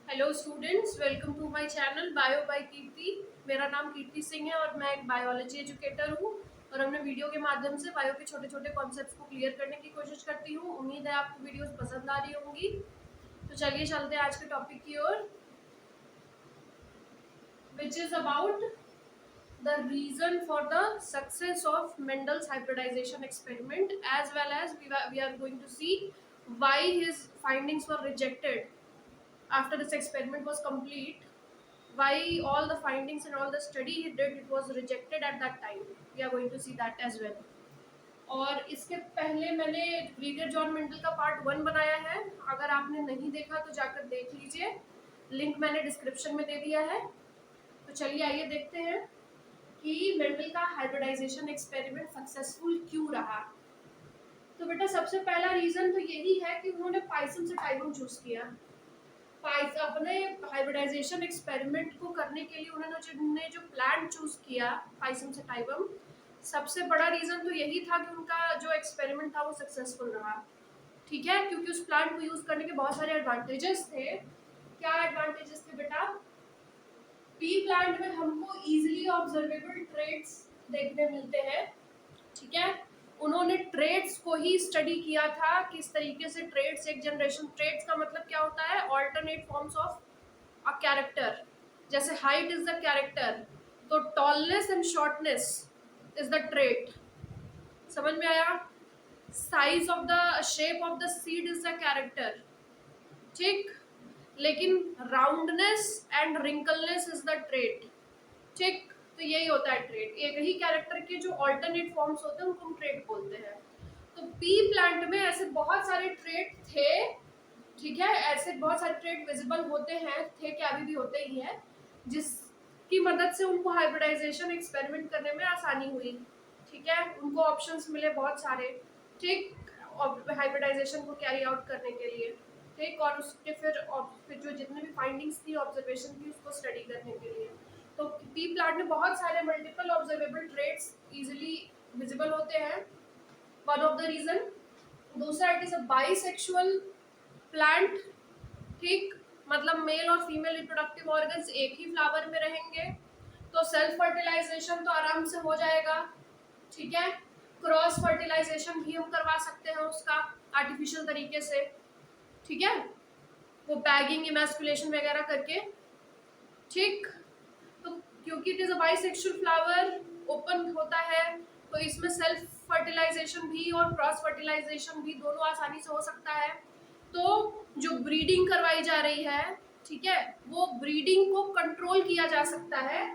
Hello students, welcome to my channel bio by Kirti. मेरा नाम कीर्ति सिंह है और मैं एक बायोलॉजी एजुकेटर हूँ। और हमने वीडियो के माध्यम से बायो के छोटे छोटे कॉन्सेप्ट्स को क्लियर करने की कोशिश करती हूँ। उम्मीद है आपको वीडियोस पसंद आ रही होंगी। तो चलिए चलते हैं आज के टॉपिक की ओर, which is about the reason for the success of Mendel's hybridization experiment, as well as we are going to see why his findings were rejected after this experiment was complete, why all the findings and all the study he did, it was rejected at that time. We are going to see that as well. और इसके पहले मैंने ग्रीगर John Mendel का part 1 बनाया है। अगर आपने नहीं देखा तो जाकर देख लीजिए, लिंक मैंने डिस्क्रिप्शन में दे दिया है। तो चलिए आइए देखते हैं कि मेंडल का हाइब्रिडाइजेशन एक्सपेरिमेंट सक्सेसफुल क्यों रहा। तो बेटा सबसे पहला रीजन तो यही है कि उन्होंने पाइसम से टाइबम चूज किया। अपने हाइब्रिडाइजेशन एक्सपेरिमेंट को करने के लिए उन्होंने जो प्लांट चूज किया पाइसम से टाइबम, सबसे बड़ा रीजन तो यही था कि उनका जो एक्सपेरिमेंट था वो सक्सेसफुल रहा। ठीक है, क्योंकि उस प्लांट को यूज करने के बहुत सारे एडवांटेजेस थे। क्या एडवांटेजेस थे बेटा? पी प्लांट में हमको इजीली ऑब्जर्वेबल ट्रेड्स देखने मिलते हैं। ठीक है, उन्होंने ट्रेड्स को ही स्टडी किया था, किस तरीके से ट्रेड्स एक जनरेशन, ट्रेड्स का मतलब क्या होता है? Alternate forms of a character. जैसे हाइट इज द कैरेक्टर, तो tallness and shortness is the trait. समझ में आया? Size of the shape of the seed is the character. ठीक, लेकिन roundness and wrinkleness is the trait. ठीक, तो यही होता है ट्रेड। एक ही कैरेक्टर के जो अल्टरनेट फॉर्म्स होते हैं उनको हम ट्रेड बोलते हैं। तो पी प्लांट में ऐसे बहुत सारे ट्रेड थे। ठीक है, ऐसे बहुत सारे ट्रेड विजिबल होते हैं, थे क्या, अभी भी होते ही हैं, जिसकी मदद से उनको हाइब्रिडाइजेशन एक्सपेरिमेंट करने में आसानी हुई। ठीक है, उनको ऑप्शंस मिले बहुत सारे। ठीक, हाइब्रिडाइजेशन को कैरी आउट करने के लिए। ठीक, और उसके फिर जो जितने भी फाइंडिंग्स थी, ऑब्जर्वेशन थी, उसको स्टडी करने के लिए। तो पी प्लांट में बहुत सारे multiple observable traits easily visible होते हैं, वन ऑफ द रीजन। दूसरा, it is a bisexual plant. ठीक, मतलब मेल और फीमेल रिप्रोडक्टिव ऑर्गन्स एक ही फ्लावर में रहेंगे, तो सेल्फ फर्टिलाइजेशन तो आराम से हो जाएगा। ठीक है, क्रॉस फर्टिलाइजेशन भी हम करवा सकते हैं उसका आर्टिफिशियल तरीके से। ठीक है, वो बैगिंग, इमैस्कुलेशन वगैरह करके। ठीक, तो क्योंकि it is a bisexual flower, open होता है, तो इसमें सेल्फ फर्टिलाइजेशन भी और क्रॉस फर्टिलाइजेशन भी दोनों आसानी से हो सकता है। तो जो ब्रीडिंग करवाई जा रही है, ठीक है, वो ब्रीडिंग को कंट्रोल किया जा सकता है।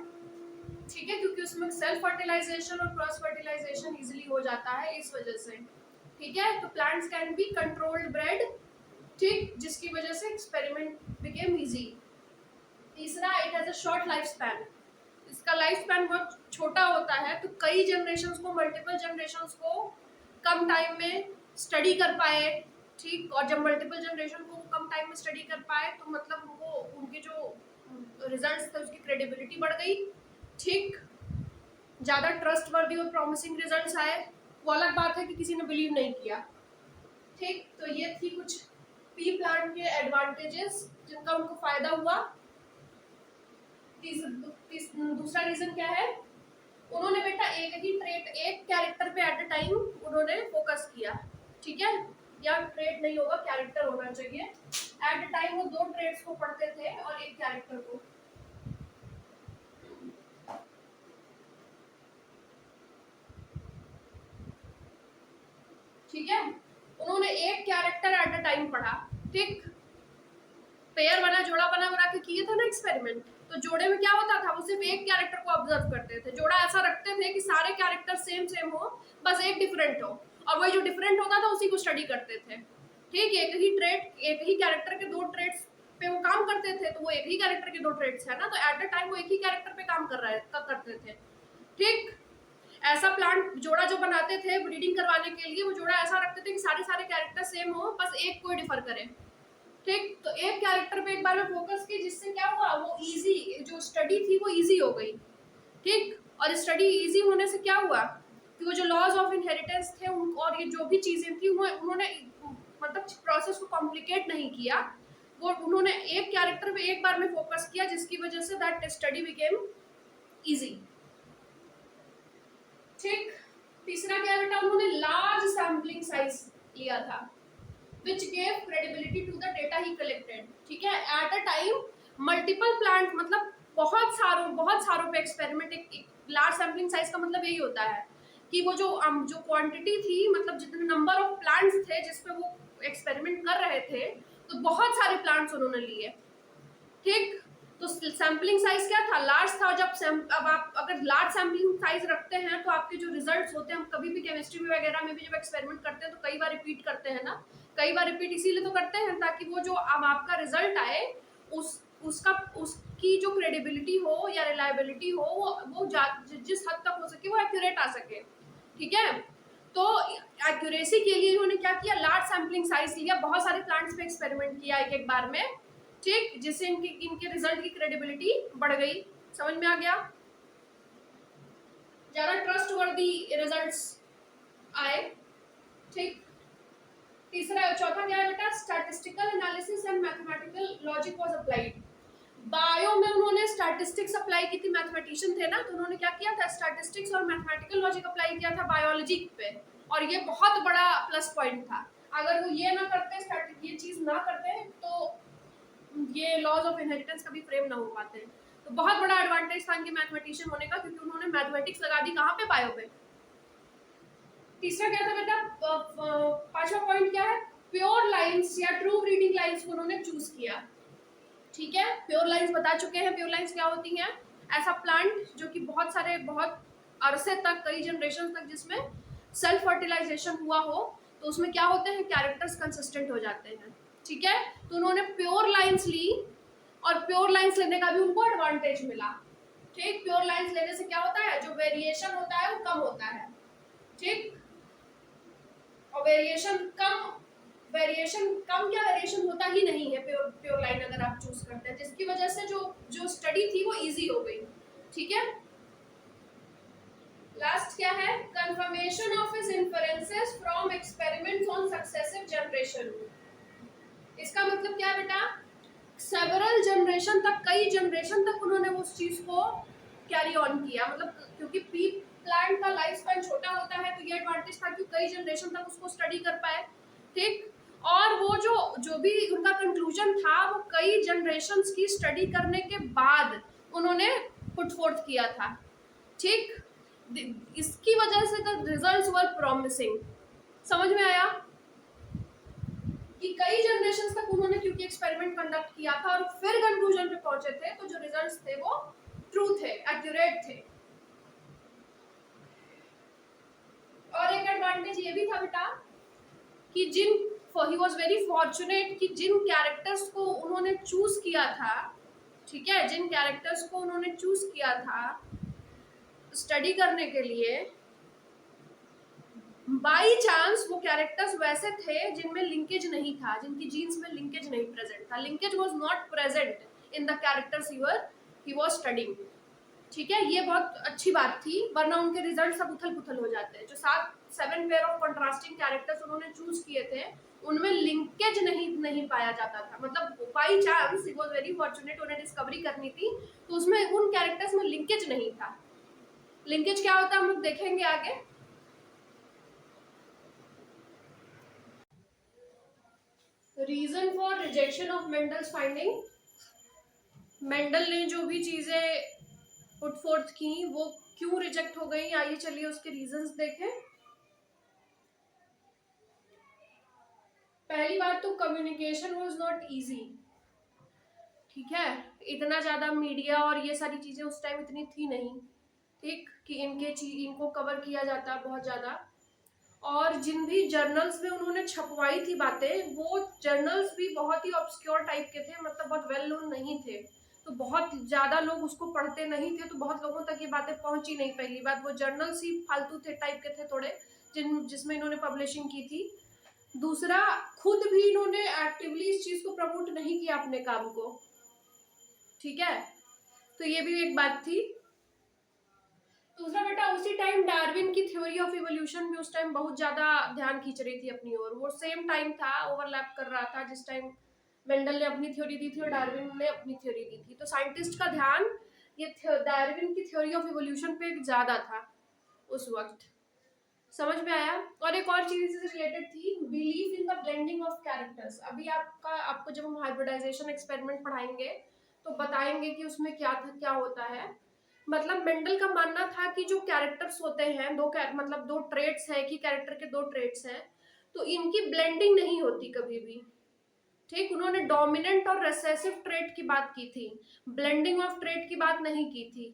ठीक है, क्योंकि उसमें सेल्फ फर्टिलाइजेशन और क्रॉस फर्टिलाइजेशन इजीली हो जाता है इस वजह से। ठीक है, तो plants can be controlled bread. ठीक, जिसकी वजह से एक्सपेरिमेंट बिकेम इजी। तीसरा, it has a short life span. इसका लाइफ स्पैन बहुत छोटा होता है, तो कई जनरेशन्स को, मल्टीपल जनरेशन्स को कम टाइम में स्टडी कर पाए। ठीक, और जब मल्टीपल जनरेशन को कम टाइम में स्टडी कर पाए तो मतलब उनको, उनके जो रिजल्ट्स थे उसकी क्रेडिबिलिटी बढ़ गई। ठीक, ज़्यादा ट्रस्टवर्दी और प्रॉमिसिंग रिजल्ट्स आए। वो अलग बात है कि किसी ने बिलीव नहीं किया। ठीक, तो ये थी कुछ पी प्लांट के एडवांटेजेस जिनका उनको फायदा हुआ। दूसरा रीजन क्या है? उन्होंने बेटा एक ही ट्रेट, एक कैरेक्टर पे एट अ टाइम उन्होंने फोकस किया। ठीक है, या ट्रेट नहीं होगा, कैरेक्टर होना चाहिए। एट अ टाइम वो दो ट्रेट्स को पढ़ते थे और एक कैरेक्टर को। ठीक है, उन्होंने एक कैरेक्टर एट अ टाइम पढ़ा। ठीक, पेयर बना, जोड़ा बना के किए थे ना एक्सपेरिमेंट, तो जोड़े में क्या होता था? वो सिर्फ एक कैरेक्टर को ऑब्जर्व करते थे। जोड़ा ऐसा रखते थे कि सारे कैरेक्टर सेम सेम हो, बस एक डिफरेंट हो, और वही जो डिफरेंट होता था उसी को स्टडी करते थे। ठीक, एक ही ट्रेट, एक ही कैरेक्टर के दो ट्रेट्स पे वो काम करते थे, तो वो एक ही कैरेक्टर के दो ट्रेट्स है ना, तो एट अ टाइम वो एक ही कैरेक्टर पे काम करते थे। ठीक, ऐसा प्लांट जोड़ा जो बनाते थे ब्रीडिंग करवाने के लिए, वो जोड़ा ऐसा रखते थे कि सारे सारे कैरेक्टर सेम हो, बस एक कोई डिफर करे। ठीक, तो एक कैरेक्टर पे एक बार में फोकस की, जिससे क्या हुआ, वो इजी, जो स्टडी थी वो इजी हो गई। ठीक, और स्टडी इजी होने से क्या हुआ कि वो जो लॉज ऑफ इनहेरिटेंस थे और ये जो भी चीजें थी, उन्होंने मतलब प्रोसेस को कॉम्प्लिकेट नहीं किया, वो उन्होंने एक कैरेक्टर पे एक बार में फोकस किया, जिसकी वजह say that study became easy. ठीक, तीसरा क्या बेटा, उन्होंने लार्ज सैम्पलिंग साइज लिया था which gave credibility to the data he collected। ठीक है, at a time multiple plant, मतलब बहुत सारों पे एक्सपेरिमेंट। एक लार्ज सैम्पलिंग साइज का मतलब यही होता है कि वो जो क्वांटिटी थी, मतलब जितने नंबर ऑफ प्लांट्स थे जिस पे वो एक्सपेरिमेंट कर रहे थे, तो बहुत सारे प्लांट्स उन्होंने लिए। ठीक, तो सैम्पलिंग साइज क्या था, लार्ज था। अब आप अगर लार्ज सैम्पलिंग साइज रखते हैं तो आपके जो रिजल्ट्स होते हैं, हम कभी भी केमिस्ट्री में वगैरह में भी जब एक्सपेरिमेंट करते हैं तो कई बार रिपीट करते हैं ना। कई बार रिपीट इसीलिए तो करते हैं ताकि वो जो अब आपका रिजल्ट आए उसकी जो क्रेडिबिलिटी हो या रिलायबिलिटी हो वो जिस हद तक हो सके वो एक्यूरेट आ सके। ठीक है, तो एक्यूरेसी के लिए इन्होंने क्या किया, लार्ज सैम्पलिंग साइज लिया, बहुत सारे प्लांट्स पे एक्सपेरिमेंट किया एक बार में। ठीक, जिससे इनके रिजल्ट की क्रेडिबिलिटी बढ़ गई। समझ में आ गया, ज्यादा ट्रस्ट वर्दी रिजल्ट्स आए। ठीक, चौथा क्या है बेटा, statistical analysis and mathematical logic was applied. Bio में उन्होंने स्टैटिस्टिक्स अप्लाई की थी, मैथमेटिशियन थे ना, तो उन्होंने क्या किया था, स्टैटिस्टिक्स और मैथमेटिकल लॉजिक अप्लाई किया था बायोलॉजी पे, और ये बहुत बड़ा प्लस पॉइंट था। अगर वो ये ना करते, ये चीज ना करते, तो ये लॉज ऑफ इनहेरिटेंस कभी फ्रेम ना हो पाते। तो बहुत बड़ा एडवांटेज था इनके मैथमेटिशियन होने का, क्योंकि उन्होंने मैथमेटिक्स लगा दी कहाँ पे, बायो पे। तीसरा क्या था बेटा, पांचवा पॉइंट क्या है, प्योर लाइंस या ट्रू रीडिंग लाइंस को उन्होंने चूज किया। ठीक है, प्योर लाइंस बता चुके हैं, प्योर लाइंस क्या होती हैं, ऐसा प्लांट जो कि बहुत अरसे तक, कई जनरेशन तक जिसमें सेल्फ फर्टिलाइजेशन हुआ हो, तो उसमें क्या होते हैं, कैरेक्टर्स कंसिस्टेंट हो जाते हैं। ठीक है, तो उन्होंने प्योर लाइंस ली, और प्योर लाइंस लेने का भी उनको एडवांटेज मिला। ठीक, प्योर लाइंस लेने से क्या होता है, जो वेरिएशन होता है वो कम होता है। ठीक, और वेरिएशन कम क्या, वेरिएशन होता ही नहीं है प्योर लाइन अगर आप चूज करते हैं, जिसकी वजह से जो स्टडी थी वो इजी हो गई। ठीक है, लास्ट क्या है, confirmation of his inferences from experiments on successive generation. इसका मतलब क्या है बेटा, सेवरल जनरेशन तक, कई जनरेशन तक उन्होंने उस चीज को कैरी ऑन किया, मतलब क्योंकि पी प्लांट का लाइफ स्पैन छोटा होता है, तो ये एडवांटेज था कि कई जनरेशन तक उसको स्टडी कर पाए। ठीक, और वो जो भी उनका कंक्लूजन था, वो कई जनरेशन्स की स्टडी करने के बाद उन्होंने पुट फोर्थ किया था। ठीक, इसकी वजह से द रिजल्ट्स वर प्रॉमिसिंग। समझ में आया कि कई जनरेशंस तक उन्होंने क्योंकि एक्सपेरिमेंट कंडक्ट किया था और फिर कंक्लूजन पे पहुंचे थे, तो जो रिजल्ट्स थे वो ट्रू थे, एक्यूरेट थे। और एक एडवांटेज ये भी था बेटा कि ही वॉज वेरी फॉर्चुनेट कि जिन कैरेक्टर्स को उन्होंने चूज किया था, ठीक है, जिन कैरेक्टर्स को उन्होंने चूज किया था स्टडी करने के लिए, बाई चांस वो कैरेक्टर्स वैसे थे जिनमें लिंकेज नहीं था, जिनकी जीन्स में लिंकेज नहीं प्रेजेंट था, linkage was not present in the characters he was studying. ठीक है, ये बहुत अच्छी बात थी, वरना उनके रिजल्ट सब उथल पुथल हो जाते हैं। जो 7 पेयर ऑफ कंट्रास्टिंग कैरेक्टर्स उन्होंने चूज किए थे, उनमें लिंकेज नहीं पाया जाता था, मतलब by chance he was very fortunate, उन्हें डिस्कवरी करनी थी, तो उसमें उन कैरेक्टर्स में लिंकेज नहीं था। लिंकेज क्या होता है हम लोग देखेंगे आगे। Reason for rejection of Mendel's finding, Mendel ने जो भी चीजें पुट फोर्थ की वो क्यों रिजेक्ट हो गई, आइए चलिए उसके रीजंस देखें। पहली बात तो कम्युनिकेशन वाज नॉट इजी। ठीक है, इतना ज्यादा मीडिया और ये सारी चीजें उस टाइम इतनी थी नहीं, ठीक, कि इनको कवर किया जाता बहुत ज्यादा। और जिन भी जर्नल्स में उन्होंने छपवाई थी बातें, वो जर्नल्स भी बहुत ही ऑब्सक्योर टाइप के थे, मतलब बहुत वेल नोन नहीं थे, तो बहुत ज्यादा लोग उसको पढ़ते नहीं थे, तो बहुत लोगों तक ये बातें पहुंची नहीं। पहली बात, वो जर्नल्स ही फालतू थे टाइप के थे थोड़े, जिसमें इन्होंने पब्लिशिंग की थी। दूसरा, खुद भी इन्होंने एक्टिवली इस चीज को प्रमोट नहीं किया अपने काम को। ठीक है, तो ये भी एक बात थी। दूसरा बेटा, उसी टाइम डार्विन की थ्योरी ऑफ इवोल्यूशन भी उस टाइम बहुत ज्यादा ध्यान खींच रही थी अपनी ओर, वो सेम टाइम था, ओवरलैप कर रहा था जिस टाइम मेंडल ने अपनी थ्योरी दी थी और डार्विन ने अपनी थ्योरी दी थी। तो साइंटिस्ट का ध्यान ये डार्विन की थ्योरी ऑफ इवोल्यूशन पे ज्यादा था उस वक्त। समझ में आया? और एक और चीज से रिलेटेड थी, believe in the blending of characters. अभी आपको जब हम हाइब्रिडाइजेशन एक्सपेरिमेंट पढ़ाएंगे तो बताएंगे कि उसमें क्या होता है। मतलब मेंडल का मानना था कि जो कैरेक्टर्स होते हैं, मतलब दो ट्रेट्स हैं कि कैरेक्टर के दो ट्रेट्स हैं, तो इनकी ब्लेंडिंग नहीं होती कभी भी। ठीक, उन्होंने डोमिनेंट और रिसेसिव ट्रेट की बात की थी, ब्लेंडिंग ऑफ ट्रेट की बात नहीं की थी।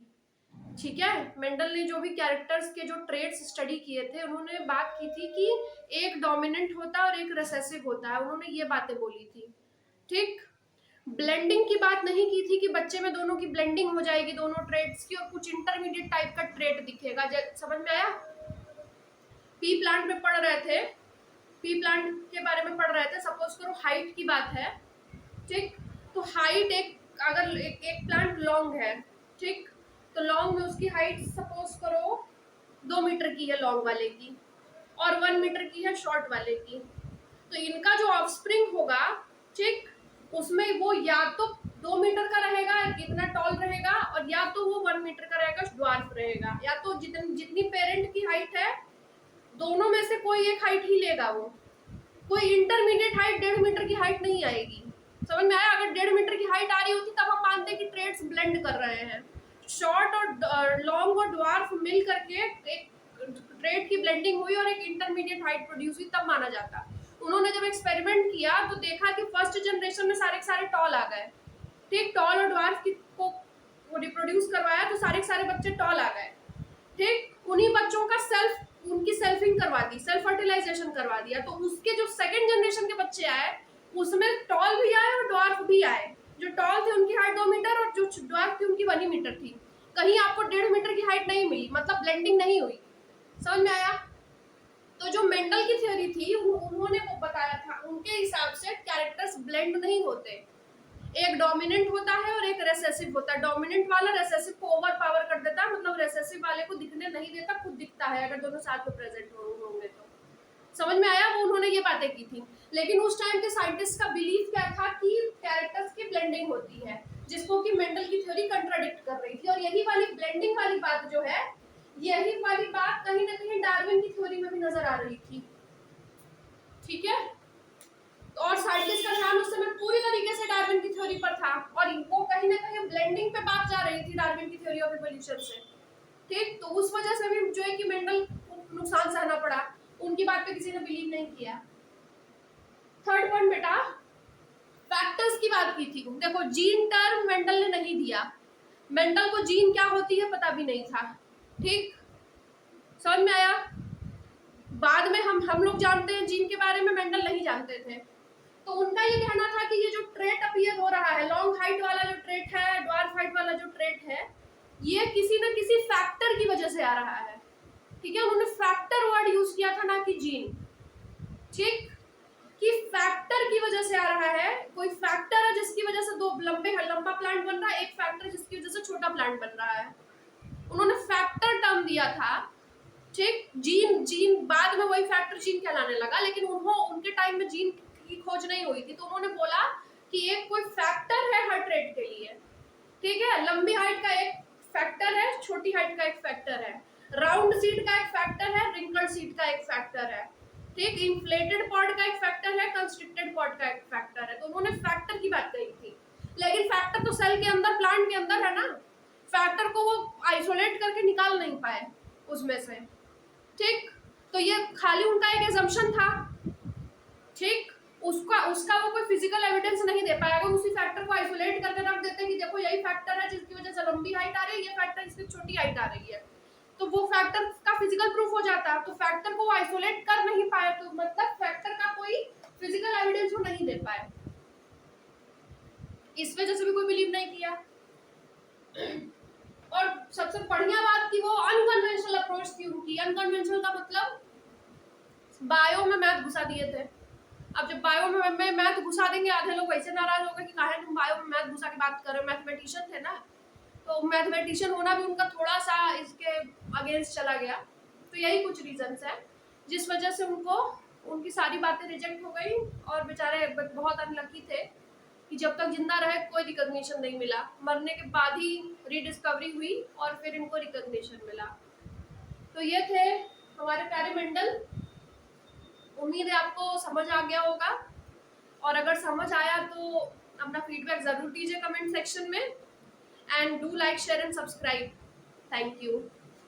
ठीक है, मेंडल ने जो भी कैरेक्टर्स के जो ट्रेट्स स्टडी किए थे उन्होंने बात की थी कि एक डोमिनेंट होता है और एक रिसेसिव होता है, उन्होंने ये बातें बोली थी। ठीक, ब्लेंडिंग की बात नहीं की थी कि बच्चे में दोनों की ब्लेंडिंग हो जाएगी, दोनों ट्रेट्स की, और कुछ इंटरमीडिएट टाइप का ट्रेट दिखेगा। समझ में आया? पी प्लांट में पढ़ रहे थे, पी प्लांट के बारे में पढ़ रहे थे, सपोज करो हाइट की बात है। ठीक, तो हाइट अगर एक प्लांट लॉन्ग है, ठीक, तो लॉन्ग में उसकी हाइट सपोज करो 2 मीटर की है लॉन्ग वाले की, और 1 मीटर की है शॉर्ट वाले की। तो इनका जो ऑफस्प्रिंग होगा, ठीक, उसमें वो या तो 2 मीटर का रहेगा, इतना टॉल रहेगा, और या तो वो 1 मीटर का रहेगा, ड्वार्फ रहेगा। या तो जितनी पेरेंट की हाइट है दोनों में से कोई एक हाइट ही लेगा वो, कोई इंटरमीडिएट हाइट 1.5 मीटर की हाइट नहीं आएगी। समझ में आया? अगर 1.5 मीटर की हाइट आ रही होती तब हम मानते कि ट्रेड्स ब्लेंड कर रहे हैं। शॉर्ट और लॉन्ग और ड्वार्फ मिल करके एक ट्रेड की ब्लेंडिंग हुई और एक इंटरमीडिएट हाइट प्रोड्यूस हुई, तब माना जाता। उन्होंने जब एक्सपेरिमेंट किया तो देखा कि फर्स्ट जनरेशन में सारे टॉल आ गए। ठीक, टॉल और ड्वार्फ को रिप्रोड्यूस करवाया तो सारे बच्चे टॉल आ गए। ठीक, उन्हीं बच्चों का उनकी सेल्फिंग करवा दी, सेल्फ फर्टिलाइजेशन करवा दिया। तो उसके जो सेकंड जनरेशन के बच्चे आए उसमें टॉल भी आए और ड्वार्फ भी आए। जो टॉल थे उनकी हाइट 2 मीटर और जो ड्वार्फ थी उनकी 1 मीटर थी। कहीं आपको 1.5 मीटर की हाइट नहीं मिली, मतलब ब्लेंडिंग नहीं हुई। समझ में आया? तो जो मेंडल की थ्योरी थी उन्होंने वो बताया था, उनके हिसाब से कैरेक्टर्स ब्लेंड नहीं होते, एक डोमिनेंट होता है और एक रेसेसिव होता है। डोमिनेंट वाला रेसेसिव को ओवर पावर कर देता है, मतलब रेसेसिव वाले को दिखने नहीं देता, खुद दिखता है अगर दोनों साथ में प्रेजेंट होंगे तो। समझ में आया? वो उन्होंने ये बातें की थी। लेकिन उस टाइम के साइंटिस्ट का बिलीफ क्या था कि कैरेक्टर्स की ब्लेंडिंग होती है, जिसको कि मेंडल की थ्योरी कंट्राडिक्ट कर रही थी। और यही वाली ब्लेंडिंग वाली बात जो है, यही वाली बात कहीं ना कहीं डार्विन की थ्योरी में भी नजर आ रही थी। ठीक है, और साइंटिस्ट का ध्यान उस समय पूरी तरीके से डार्विन की थ्योरी पर था, और वो कहीं ना कहीं ब्लेंडिंग पे बात जा रही थी डार्विन की थ्योरी ऑफ इवोल्यूशन से। ठीक, तो उस वजह से भी जो है कि मेंडल को नुकसान सहना पड़ा, उनकी बात पे किसी ने बिलीव नहीं किया। थर्ड पॉइंट बेटा, फैक्टर्स की बात की थी। देखो, जीन टर्म मेंडल ने नहीं दिया, मेंडल को जीन क्या होती है पता भी नहीं था। ठीक, समझ में आया? बाद में हम लोग जानते हैं जीन के बारे में, मेंडल नहीं जानते थे। तो उनका ये कहना था कि ये जो ट्रेट अपीयर हो रहा है, लॉन्ग हाइट वाला जो ट्रेट है, ड्वार्फ हाइट वाला जो ट्रेट है, ये किसी न किसी फैक्टर की वजह से आ रहा है। ठीक है, उन्होंने फैक्टर वर्ड यूज किया था, ना कि जीन। ठीक, कि फैक्टर की वजह से आ रहा है, कोई फैक्टर है जिसकी वजह से दो लंबा प्लांट बन रहा है, एक फैक्टर जिसकी वजह से छोटा प्लांट बन रहा है। उन्होंने फैक्टर टर्म दिया था। ठीक, जीन बाद में वही फैक्टर जीन कहलाने लगा, लेकिन उनके टाइम में जीन की खोज नहीं हुई थी। तो उन्होंने बोला कि एक कोई फैक्टर है हर ट्रेट के लिए। ठीक है, लंबी हाइट का एक फैक्टर है, छोटी हाइट का एक फैक्टर है, राउंड सीट का एक फैक्टर है, रिंकल्ड सीट का एक फैक्टर है। ठीक, इन्फ्लेटेड पॉड का एक फैक्टर है, कंस्ट्रिक्टेड पॉड का एक फैक्टर है। तो उन्होंने फैक्टर की बात कही थी, लेकिन फैक्टर तो सेल के अंदर, प्लांट के अंदर है ना, फैक्टर को वो आइसोलेट करके निकाल नहीं पाए उसमें से। ठीक, तो ये खाली उनका एक एजम्पशन था। ठीक, उसका वो कोई फिजिकल एविडेंस नहीं दे पाया। अगर उसी फैक्टर को आइसोलेट करके रख देते कि देखो यही फैक्टर है जिसकी वजह से लंबी हाइट आ रही है, ये फैक्टर इसकी छोटी हाइट आ रही है, तो वो फैक्टर का फिजिकल प्रूफ हो जाता। तो फैक्टर को आइसोलेट कर नहीं पाए, तो मतलब फैक्टर का कोई फिजिकल एविडेंस वो नहीं दे पाए, इस वजह से भी कोई बिलीव नहीं किया। और सबसे बढ़िया बात की वो अनकन्वेंशनल अप्रोच थी उनकी। अनकन्वेंशनल का मतलब बायो में मैथ घुसा दिए थे। अब जब बायो में मैथ घुसा देंगे, आधे लोग वैसे नाराज हो गए कि काहे तुम बायो में मैथ घुसा के बात कर रहे हो, मैथमेटिशियन थे ना, तो मैथमेटिशियन होना भी उनका थोड़ा सा इसके अगेंस्ट चला गया। तो यही कुछ रीजंस है जिस वजह से उनकी सारी बातें रिजेक्ट हो गई, और बेचारे बहुत अनलकी थे कि जब तक जिंदा रहे कोई रिकॉग्निशन नहीं मिला, मरने के बाद ही रीडिस्कवरी हुई और फिर इनको रिकॉग्निशन मिला। तो ये थे हमारे प्यारे मेंडल। उम्मीद है आपको समझ आ गया होगा, और अगर समझ आया तो अपना फीडबैक जरूर दीजिए कमेंट सेक्शन में, and do like share and subscribe. Thank you.